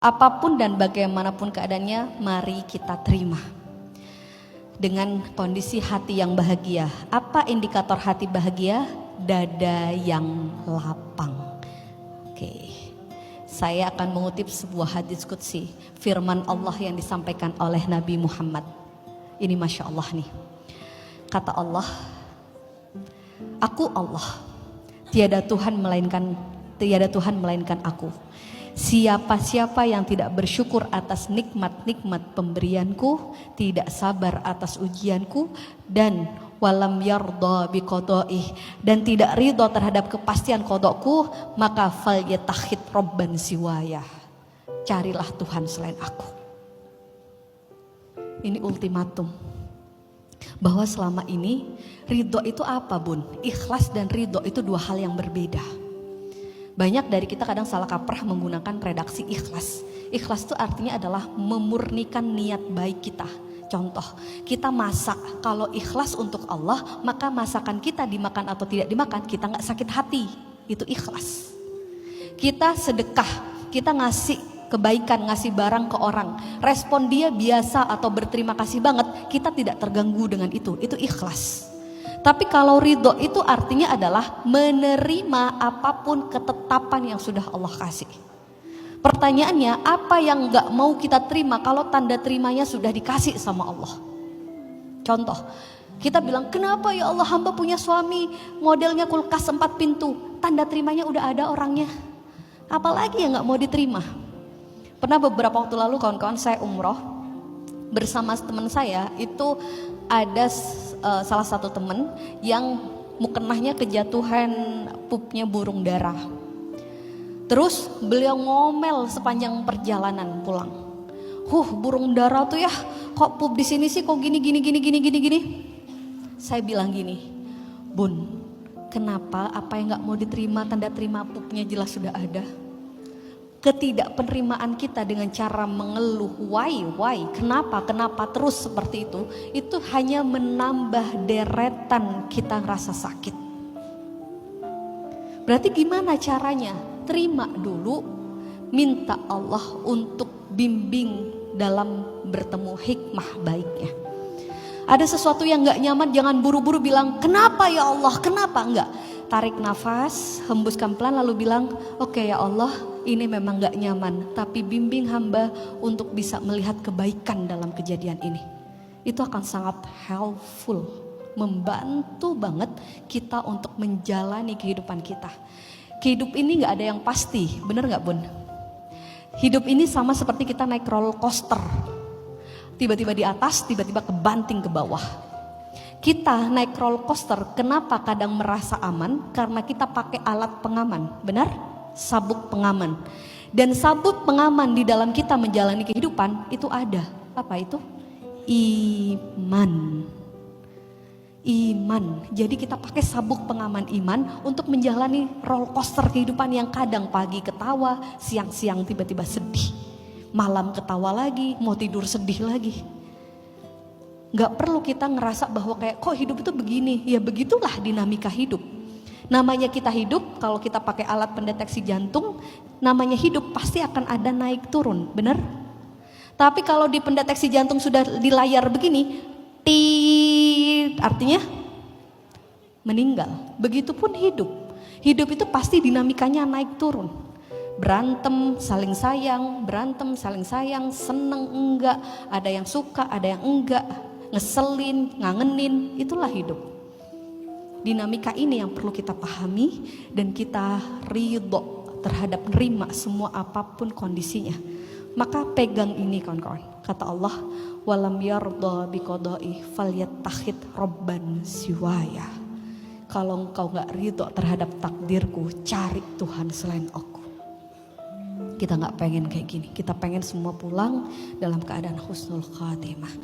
Apapun dan bagaimanapun keadaannya, mari kita terima dengan kondisi hati yang bahagia. Apa indikator hati bahagia? Dada yang lapang. Oke, saya akan mengutip sebuah hadis qudsi, firman Allah yang disampaikan oleh Nabi Muhammad. Ini Masya Allah nih. Kata Allah, aku Allah, tiada Tuhan melainkan aku. Siapa-siapa yang tidak bersyukur atas nikmat-nikmat pemberianku, tidak sabar atas ujianku, dan walam yardha biqada'ih, dan tidak ridho terhadap kepastian qada'ku, maka falyatakhid robban siwaya, carilah Tuhan selain aku. Ini ultimatum bahwa selama ini ridho itu apa bun? Ikhlas dan ridho itu dua hal yang berbeda. Banyak dari kita kadang salah kaprah menggunakan redaksi ikhlas. Ikhlas itu artinya adalah memurnikan niat baik kita. Contoh, kita masak, kalau ikhlas untuk Allah, maka masakan kita dimakan atau tidak dimakan, kita gak sakit hati. Itu ikhlas. Kita sedekah, kita ngasih kebaikan, ngasih barang ke orang, respon dia biasa atau berterima kasih banget, kita tidak terganggu dengan itu ikhlas. Tapi kalau ridho itu artinya adalah menerima apapun ketetapan yang sudah Allah kasih. Pertanyaannya, apa yang gak mau kita terima kalau tanda terimanya sudah dikasih sama Allah? Contoh, kita bilang, kenapa ya Allah hamba punya suami modelnya kulkas 4 pintu, tanda terimanya udah ada orangnya, apalagi yang gak mau diterima. Pernah beberapa waktu lalu kawan-kawan saya umroh bersama teman saya, itu ada salah satu teman yang mukenahnya kejatuhan pupnya burung dara. Terus beliau ngomel sepanjang perjalanan pulang. Burung dara tuh ya, kok pup di sini sih kok gini. Saya bilang gini, Bun, kenapa apa yang nggak mau diterima, tanda terima pupnya jelas sudah ada. Ketidakpenerimaan kita dengan cara mengeluh why, kenapa terus seperti itu hanya menambah deretan kita ngerasa sakit. Berarti gimana caranya? Terima dulu, minta Allah untuk bimbing dalam bertemu hikmah baiknya. Ada sesuatu yang gak nyaman, jangan buru-buru bilang kenapa ya Allah, kenapa, enggak. Tarik nafas, hembuskan pelan lalu bilang, oke ya Allah, ini memang gak nyaman, tapi bimbing hamba untuk bisa melihat kebaikan dalam kejadian ini. Itu akan sangat helpful, membantu banget kita untuk menjalani kehidupan kita. Hidup ini gak ada yang pasti, bener gak bun? Hidup ini sama seperti kita naik roller coaster, tiba-tiba di atas, tiba-tiba kebanting ke bawah. Kita naik roller coaster, kenapa kadang merasa aman? Karena kita pakai alat pengaman, benar? Sabuk pengaman. Dan sabuk pengaman di dalam kita menjalani kehidupan itu ada. Apa itu? Iman. Jadi kita pakai sabuk pengaman iman untuk menjalani roller coaster kehidupan yang kadang pagi ketawa, siang-siang tiba-tiba sedih, malam ketawa lagi, mau tidur sedih lagi. Gak perlu kita ngerasa bahwa kayak kok hidup itu begini. Ya begitulah dinamika hidup. Namanya kita hidup, kalau kita pakai alat pendeteksi jantung, namanya hidup pasti akan ada naik turun, benar? Tapi kalau di pendeteksi jantung sudah di layar begini, artinya meninggal. Begitupun hidup. Hidup itu pasti dinamikanya naik turun. Berantem, saling sayang, seneng enggak, ada yang suka, ada yang enggak, ngeselin, ngangenin, itulah hidup. Dinamika ini yang perlu kita pahami dan kita ridho terhadap nerima semua apapun kondisinya. Maka pegang ini kawan-kawan. Kata Allah, walam yardha biqada'i falyattakhid robban siwaya. Kalau engkau gak ridho terhadap takdirku, cari Tuhan selain aku. Kita gak pengen kayak gini. Kita pengen semua pulang dalam keadaan husnul khatimah.